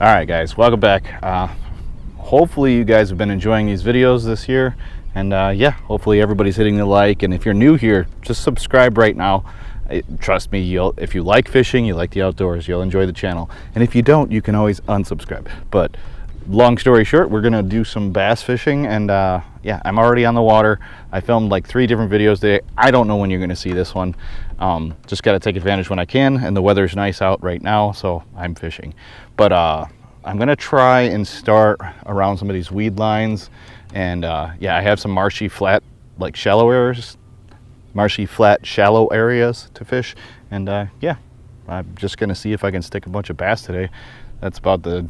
All right, guys, welcome back. Hopefully you guys have been enjoying these videos this year, and yeah, hopefully everybody's hitting the like. And if you're new here, just subscribe right now. Trust me, if you like fishing, you like the outdoors, you'll enjoy the channel. And if you don't, you can always unsubscribe. But long story short, we're gonna do some bass fishing, and yeah, I'm already on the water. I filmed like 3 different videos today. I don't know when you're gonna see this one. Just gotta take advantage when I can, and the weather's nice out right now, so I'm fishing. But I'm gonna try and start around some of these weed lines, and yeah, I have some marshy flat, like shallow areas, marshy flat shallow areas to fish, and yeah, I'm just gonna see if I can stick a bunch of bass today. That's about the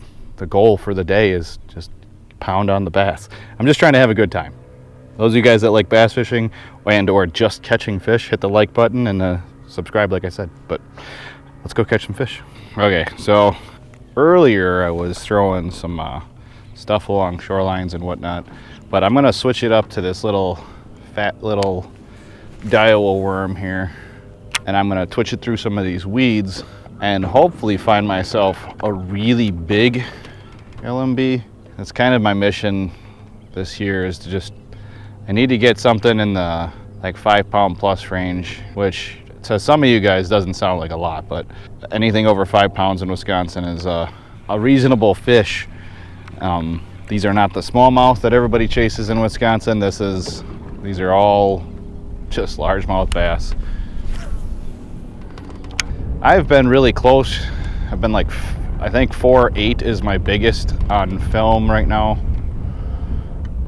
goal for the day, is just pound on the bass. I'm just trying to have a good time. Those of you guys that like bass fishing and or just catching fish, hit the like button and subscribe like I said. But let's go catch some fish. Okay, so earlier I was throwing some stuff along shorelines and whatnot, but I'm gonna switch it up to this little fat little Daiwa worm here, and I'm gonna twitch it through some of these weeds and hopefully find myself a really big LMB. That's kind of my mission this year, is to just, I need to get something in the like 5-pound plus range, which to some of you guys doesn't sound like a lot, but anything over 5 pounds in Wisconsin is a reasonable fish. These are not the smallmouth that everybody chases in Wisconsin. These are all just largemouth bass. I've been really close. I've been like, I think 4.8 is my biggest on film right now.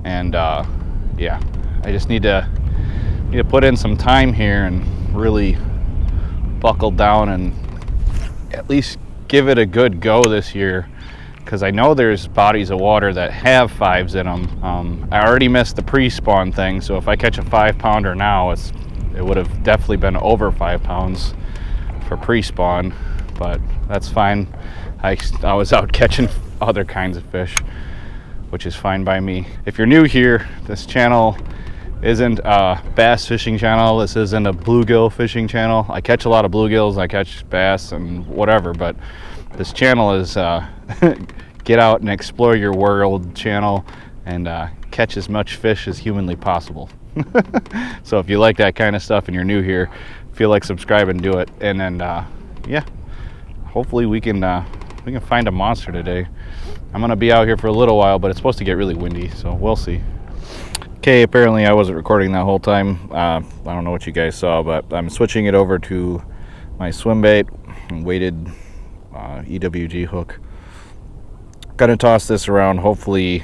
And yeah, I just need to put in some time here and really buckle down and at least give it a good go this year, because I know there's bodies of water that have 5s in them. I already missed the pre-spawn thing, so if I catch a 5-pounder now, it would have definitely been over 5 pounds for pre-spawn, but that's fine. I was out catching other kinds of fish, which is fine by me. If you're new here, this channel isn't a bass fishing channel. This isn't a bluegill fishing channel. I catch a lot of bluegills, I catch bass and whatever, but this channel is get out and explore your world channel and catch as much fish as humanly possible. So if you like that kind of stuff and you're new here, feel like subscribe and do it. And then yeah, hopefully we can find a monster today. I'm gonna be out here for a little while, but it's supposed to get really windy, so we'll see. Okay, apparently I wasn't recording that whole time. I don't know what you guys saw, but I'm switching it over to my swim bait and weighted EWG hook. Gonna toss this around, hopefully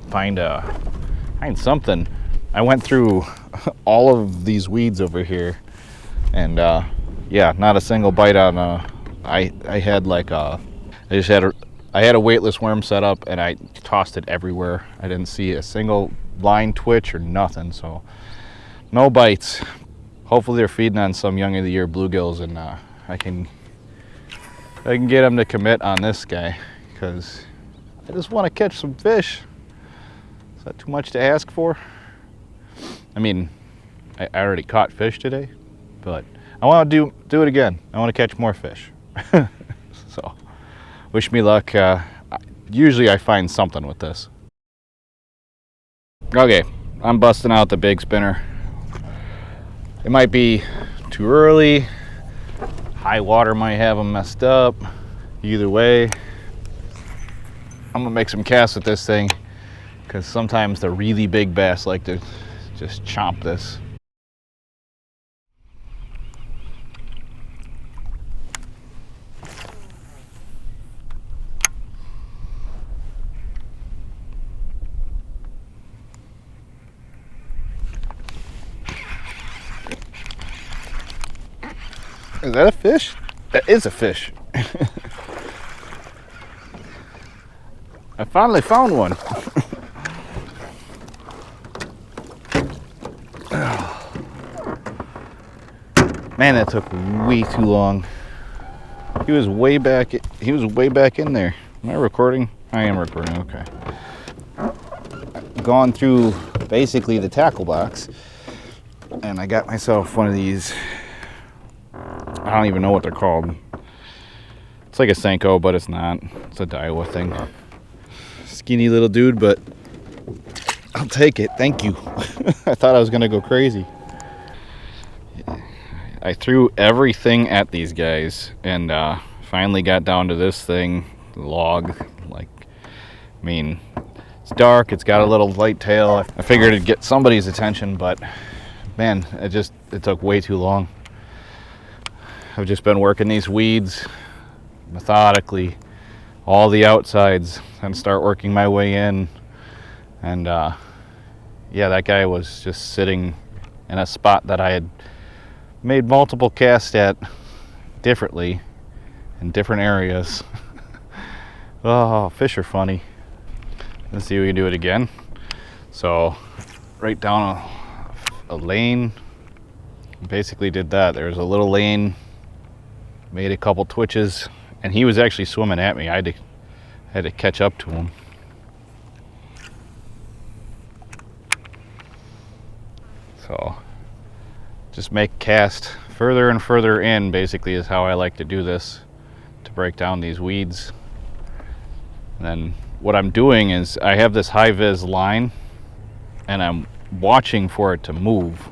find something. I went through all of these weeds over here, and yeah, not a single bite on I had like I had a weightless worm set up, and I tossed it everywhere. I didn't see a single line twitch or nothing, so no bites. Hopefully they're feeding on some young of the year bluegills, and I can get them to commit on this guy, because I just want to catch some fish. Is that too much to ask for? I mean, I already caught fish today, but I want to do it again. I want to catch more fish. So wish me luck. Usually I find something with this. Okay, I'm busting out the big spinner. It might be too early. High water might have them messed up. Either way, I'm gonna make some casts with this thing, because sometimes the really big bass like to just chomp this. Is that a fish? That is a fish. I finally found one. Man, that took way too long. He was way back in there. Am I recording? I am recording, okay. Gone through basically the tackle box, and I got myself one of these, I don't even know what they're called. It's like a Senko, but it's not. It's a Daiwa thing. Skinny little dude, but I'll take it. Thank you. I thought I was gonna go crazy. I threw everything at these guys and finally got down to this thing, log. Like, I mean, it's dark, it's got a little light tail. I figured it'd get somebody's attention, but man, it took way too long. I've just been working these weeds methodically, all the outsides, and start working my way in. And yeah, that guy was just sitting in a spot that I had made multiple casts at differently in different areas. Oh, fish are funny. Let's see if we can do it again. So right down a lane, basically did that. There was a little lane, made a couple twitches, and he was actually swimming at me. I had to catch up to him. So just make cast further and further in, basically, is how I like to do this to break down these weeds. And then what I'm doing is I have this high vis line and I'm watching for it to move.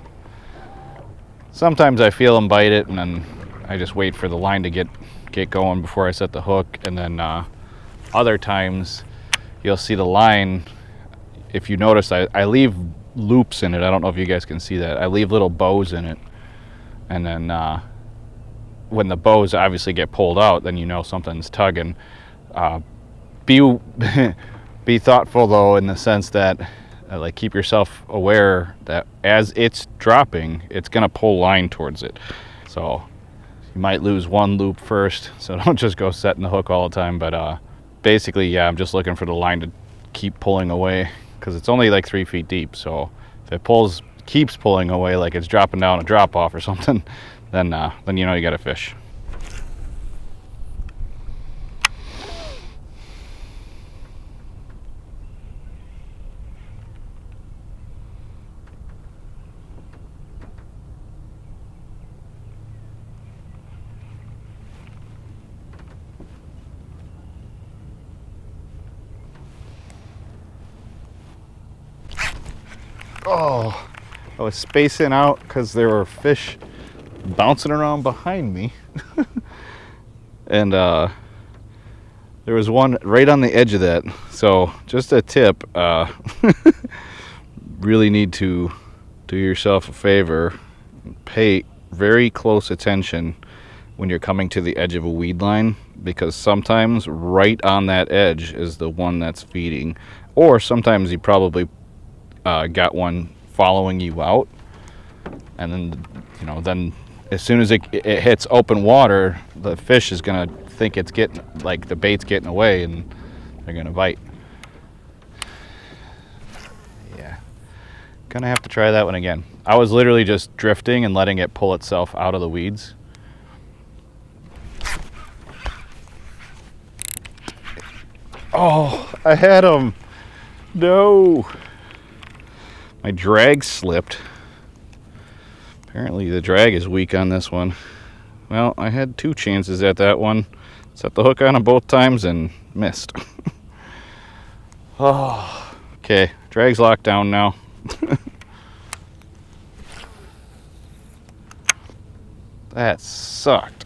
Sometimes I feel them bite it, and then I just wait for the line to get going before I set the hook. And then other times you'll see the line, if you notice, I leave loops in it. I don't know if you guys can see that. I leave little bows in it, and then when the bows obviously get pulled out, then you know something's tugging. Be thoughtful though, in the sense that like, keep yourself aware that as it's dropping, it's gonna pull line towards it. So you might lose one loop first, so don't just go setting the hook all the time. But basically, yeah, I'm just looking for the line to keep pulling away, because it's only like 3 feet deep. So if it keeps pulling away, like it's dropping down a drop off or something, then you know you got a fish. Oh, I was spacing out because there were fish bouncing around behind me. And there was one right on the edge of that. So just a tip, really need to do yourself a favor. Pay very close attention when you're coming to the edge of a weed line, because sometimes right on that edge is the one that's feeding, or sometimes you probably got one following you out, and then, you know, then as soon as it hits open water, the fish is gonna think it's getting, like, the bait's getting away, and they're gonna bite. Yeah, gonna have to try that one again. I was literally just drifting and letting it pull itself out of the weeds. Oh, I had him. No. My drag slipped. Apparently the drag is weak on this one. Well, I had 2 chances at that one. Set the hook on them both times and missed. Oh, okay. Drag's locked down now. That sucked.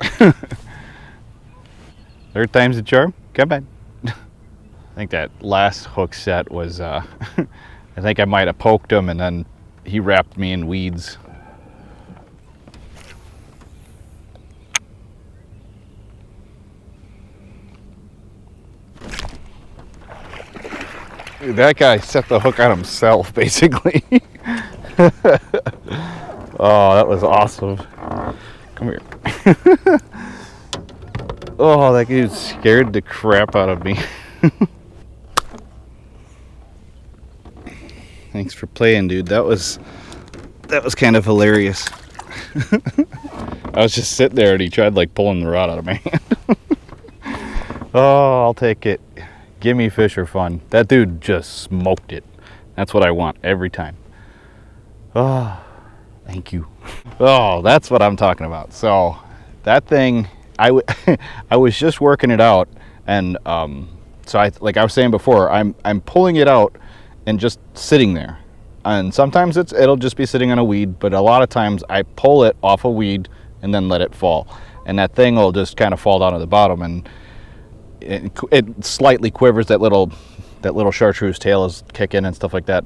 3rd time's the charm. Come on. I think that last hook set was I think I might have poked him, and then he wrapped me in weeds. Dude, that guy set the hook on himself, basically. Oh, that was awesome. Come here. Oh, that dude scared the crap out of me. Thanks for playing, dude. That was kind of hilarious. I was just sitting there and he tried like pulling the rod out of my hand. Oh, I'll take it. Gimme fish are fun. That dude just smoked it. That's what I want every time. Oh, thank you. Oh, that's what I'm talking about. So that thing I was just working it out, and so like I was saying before, I'm pulling it out and just sitting there, and sometimes it'll just be sitting on a weed, but a lot of times I pull it off a weed and then let it fall, and that thing will just kind of fall down to the bottom, and it slightly quivers. That little chartreuse tail is kicking and stuff like that,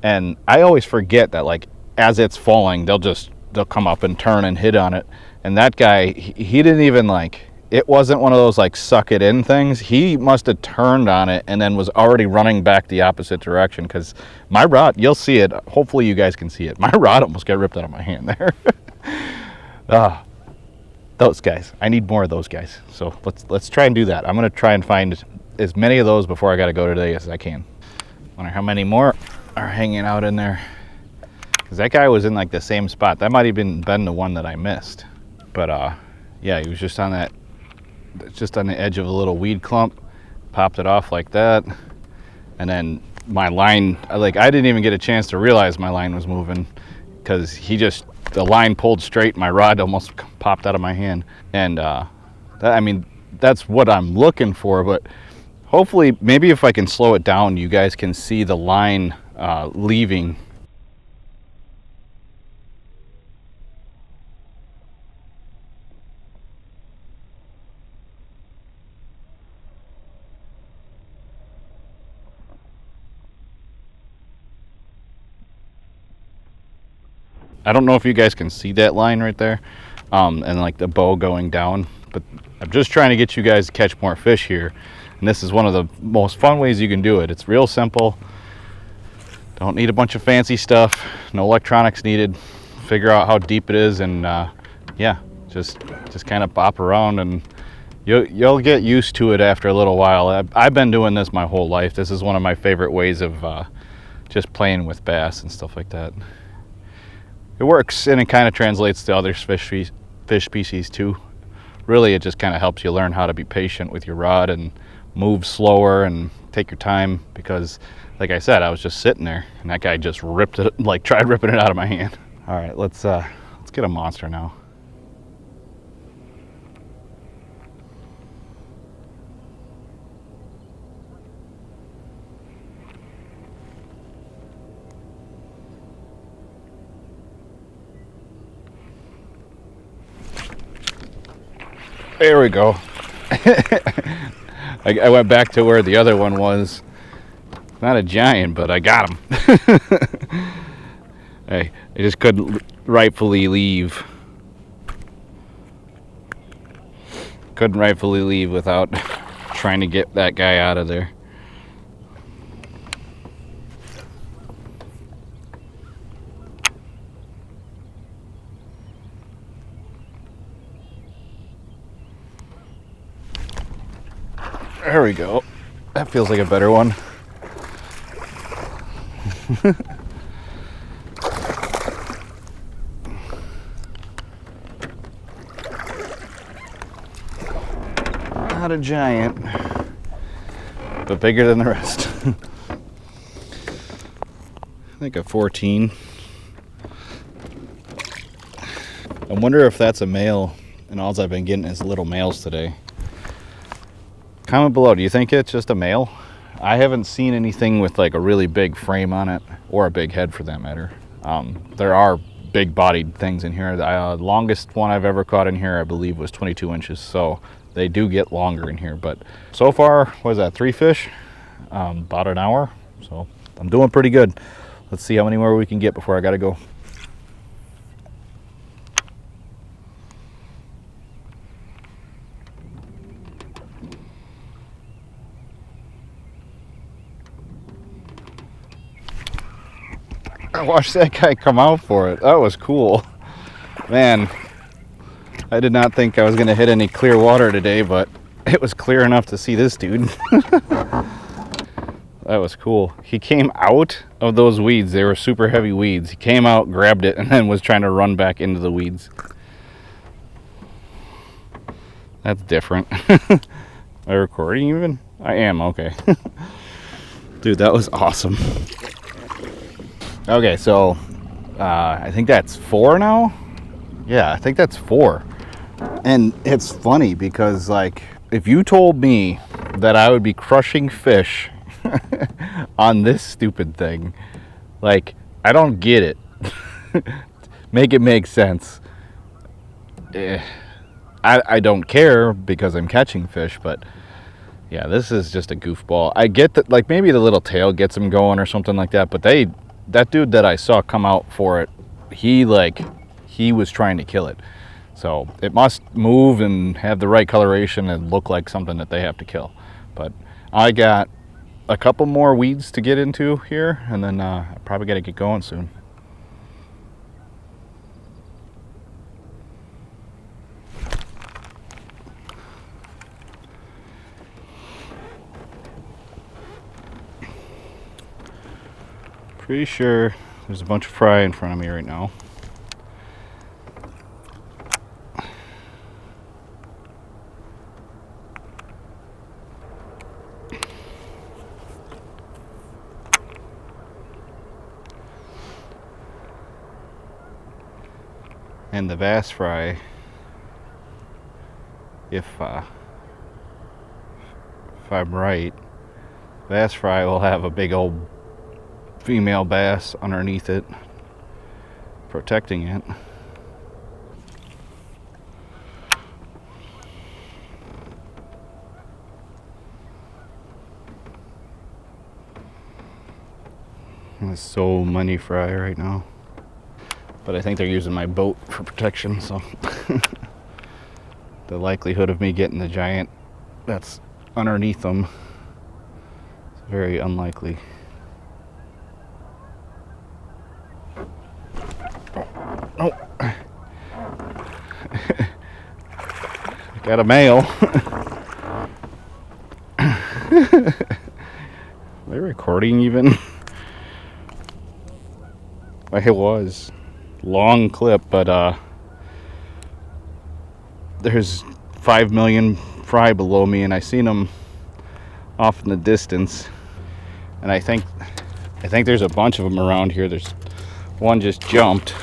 and I always forget that, like, as it's falling, they'll come up and turn and hit on it. And that guy, he didn't even, like, it wasn't one of those like suck it in things. He must have turned on it and then was already running back the opposite direction, because my rod, you'll see it, hopefully you guys can see it, my rod almost got ripped out of my hand there. Those guys, I need more of those guys, so let's try and do that. I'm gonna try and find as many of those before I gotta go today as I can. Wonder how many more are hanging out in there, because that guy was in like the same spot. That might have been the one that I missed, but yeah, he was just on the edge of a little weed clump, popped it off like that, and then my line, like, I didn't even get a chance to realize my line was moving, because the line pulled straight, my rod almost popped out of my hand. And I mean, that's what I'm looking for, but hopefully, maybe if I can slow it down, you guys can see the line leaving. I don't know if you guys can see that line right there, and like the bow going down, but I'm just trying to get you guys to catch more fish here. And this is one of the most fun ways you can do it. It's real simple. Don't need a bunch of fancy stuff. No electronics needed. Figure out how deep it is, and yeah, just kind of bop around, and you'll get used to it after a little while. I've been doing this my whole life. This is one of my favorite ways of just playing with bass and stuff like that. It works, and it kind of translates to other fish species too. Really, it just kind of helps you learn how to be patient with your rod and move slower and take your time, because like I said, I was just sitting there and that guy just ripped it, like tried ripping it out of my hand. All right, let's get a monster now. There we go. I went back to where the other one was. Not a giant, but I got him. I just couldn't rightfully leave. Couldn't rightfully leave without trying to get that guy out of there. There we go. That feels like a better one. Not a giant, but bigger than the rest. I think a 14. I wonder if that's a male, and all I've been getting is little males today. Comment below, do you think it's just a male? I haven't seen anything with like a really big frame on it, or a big head for that matter. There are big bodied things in here. The longest one I've ever caught in here, I believe, was 22 inches. So they do get longer in here. But so far, what is that, 3 fish? About an hour. So I'm doing pretty good. Let's see how many more we can get before I gotta go. I watched that guy come out for it. That was cool. Man, I did not think I was going to hit any clear water today, but it was clear enough to see this dude. That was cool. He came out of those weeds. They were super heavy weeds. He came out, grabbed it, and then was trying to run back into the weeds. That's different. Am I recording even? I am, okay. Dude, that was awesome. Okay, so I think that's 4 now. Yeah, I think that's 4. And it's funny because, like, if you told me that I would be crushing fish on this stupid thing, like, I don't get it. Make it make sense. I don't care because I'm catching fish, but yeah, this is just a goofball. I get that, like, maybe the little tail gets him going or something like that, but that dude that I saw come out for it, he was trying to kill it. So it must move and have the right coloration and look like something that they have to kill. But I got a couple more weeds to get into here, and then I probably got to get going soon. Pretty sure there's a bunch of fry in front of me right now. And the bass fry, if I'm right, bass fry will have a big old female bass underneath it, protecting it. There's so many fry right now. But I think they're using my boat for protection, so the likelihood of me getting the giant that's underneath them is very unlikely. Oh, got a male. Are they recording even? It was long clip, but there's 5 million fry below me, and I seen them off in the distance, and I think there's a bunch of them around here. There's one just jumped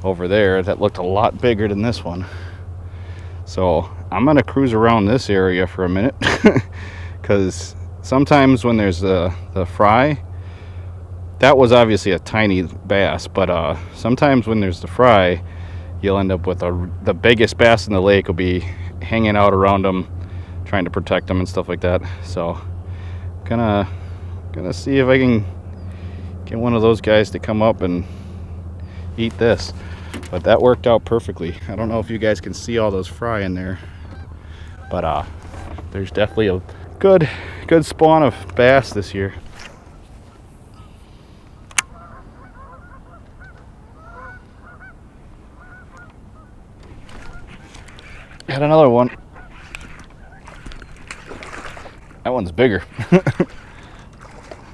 over there that looked a lot bigger than this one, so I'm gonna cruise around this area for a minute because sometimes when there's the fry, that was obviously a tiny bass, but sometimes when there's the fry, you'll end up with the biggest bass in the lake will be hanging out around them, trying to protect them and stuff like that. So gonna see if I can get one of those guys to come up and eat this. But that worked out perfectly. I don't know if you guys can see all those fry in there, but there's definitely a good spawn of bass this year. Got another one. That one's bigger. A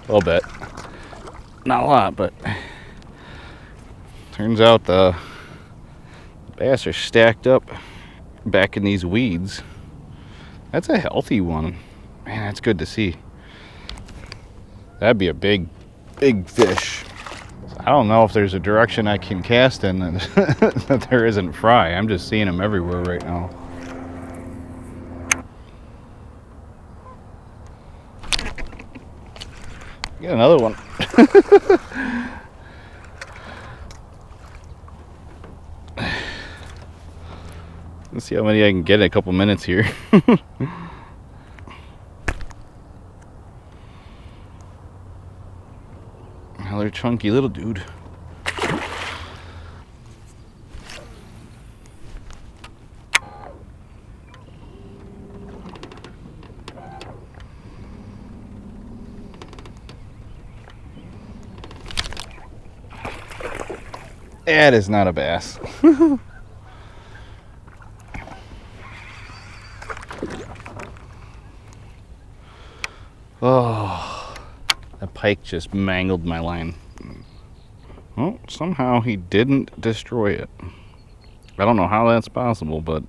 little bit. Not a lot, but turns out the bass are stacked up back in these weeds. That's a healthy one. Man, that's good to see. That'd be a big fish. I don't know if there's a direction I can cast in that there isn't fry. I'm just seeing them everywhere right now. Get another one. Let's see how many I can get in a couple minutes here. Another chunky little dude. That is not a bass. Oh, that pike just mangled my line. Well, somehow he didn't destroy it. I don't know how that's possible, but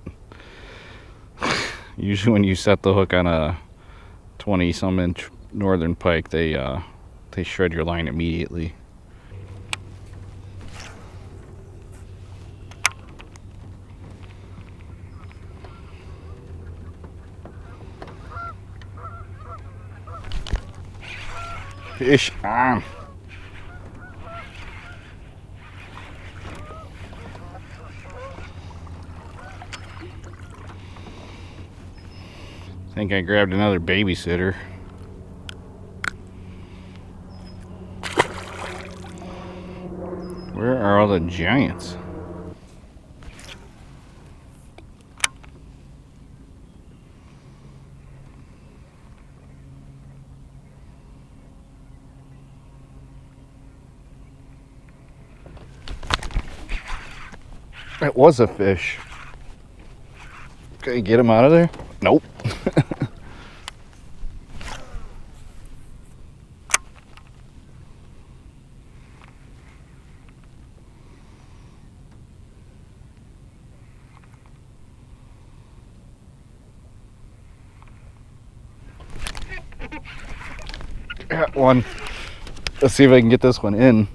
usually when you set the hook on a 20-some inch northern pike, they shred your line immediately. Fish on. I think I grabbed another babysitter. Where are all the giants? It was a fish. Okay, get him out of there? Nope. Got one. Let's see if I can get this one in.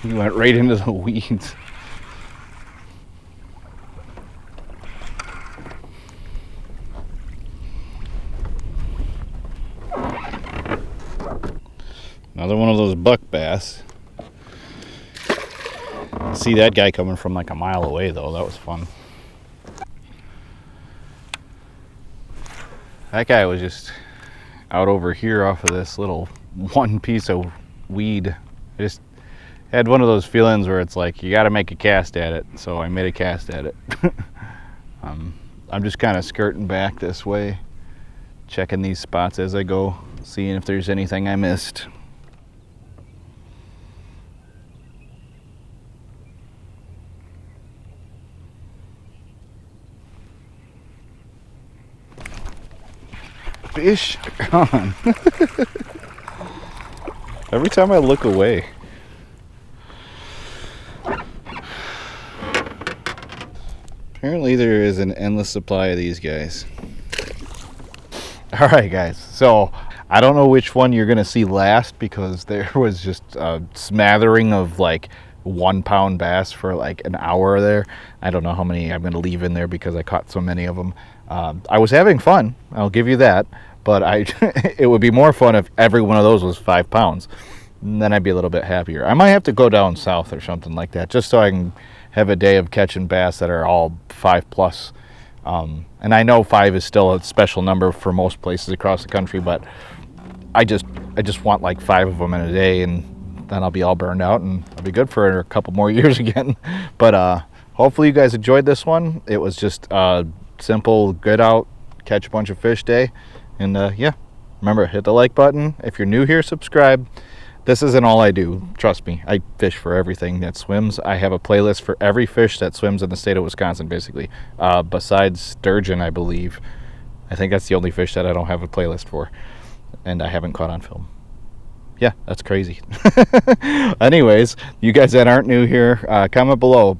He went right into the weeds. Another one of those buck bass. See that guy coming from like a mile away though. That was fun. That guy was just out over here off of this little one piece of weed. I just had one of those feelings where it's like you got to make a cast at it, so I made a cast at it. I'm just kind of skirting back this way, checking these spots as I go, seeing if there's anything I missed. Fish on. Every time I look away. Apparently there is an endless supply of these guys. All right, guys. So I don't know which one you're gonna see last because there was just a smattering of like 1 pound bass for like an hour there. I don't know how many I'm gonna leave in there because I caught so many of them. I was having fun, I'll give you that, but it would be more fun if every one of those was 5 pounds. And then I'd be a little bit happier. I might have to go down south or something like that just so I can have a day of catching bass that are all 5+. And I know 5 is still a special number for most places across the country, but I just want like 5 of them in a day, and then I'll be all burned out and I'll be good for a couple more years again. But hopefully you guys enjoyed this one. It was just simple, get out, catch a bunch of fish day. And yeah, remember, hit the like button. If you're new here, subscribe. This isn't all I do. Trust me, I fish for everything that swims. I have a playlist for every fish that swims in the state of Wisconsin, basically. Besides sturgeon, I believe. I think that's the only fish that I don't have a playlist for. And I haven't caught on film. Yeah, that's crazy. Anyways, you guys that aren't new here, comment below.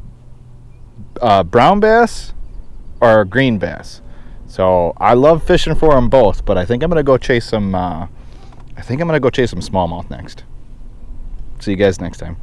Brown bass or green bass? So I love fishing for them both, but I think I'm gonna go chase some. I think I'm gonna go chase some smallmouth next. See you guys next time.